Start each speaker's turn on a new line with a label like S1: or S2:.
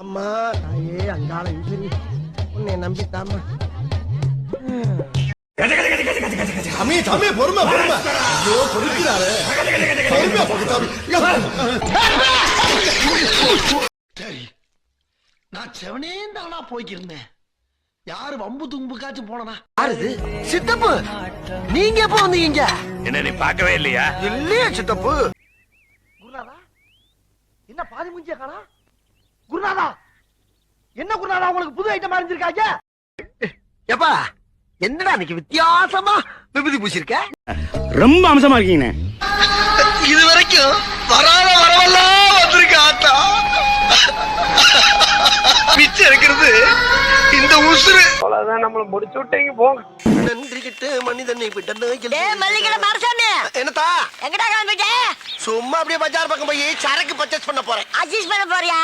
S1: அம்மா தாயே அங்காள ஈஸ்வரி உன்னை நம்பித்தாம்மா.
S2: சாமி சாமி பொறுமை பொறுமை. ஐயோ பொறுக்கிறாரு. பொறுமையா போகு சாமி.
S1: சரி, நான் செவனே தானா போய்க்கிருந்தேன். யாரு வம்பு தும்புக்காச்சும் போனா? யாரு சித்தப்பு? நீங்க எப்ப வந்தீங்க?
S3: என்ன நீ பார்க்கவே இல்லையா?
S1: இல்லையே சித்தப்பு. குருநாதா, என்ன பாதி மூஞ்சிய காணா? குருநாதா, என்ன குருநாதா உங்களுக்கு புது ஐட்டம் அறிஞ்சிருக்காங்க? எப்பா என்னடா இன்னைக்கு வித்தியாசமா விபூதி பூசிருக்க?
S3: ரொம்ப அம்சமா இருக்கீங்க.
S1: இது வரைக்கும் வராத வரவெல்லாம் வந்திருக்க ஆத்தா. பிச்சை இருக்கிறது இந்த உசுறு.
S4: அவ்வளவுதான், நம்மள முடிச்சு விட்டீங்க போங்க.
S1: நன்றி கிட்ட மனிதனை விட்டனே.
S5: மல்லிகை மாரசாமி
S1: என்னத்தா
S5: எங்கடா கிளம்பிட்ட?
S1: சும்மா அப்படியே பஜார் பக்கம் போய் சரக்கு பர்ச்சேஸ் பண்ண போறேன்.
S5: அட்ஜஸ்ட் பண்ண போறியா?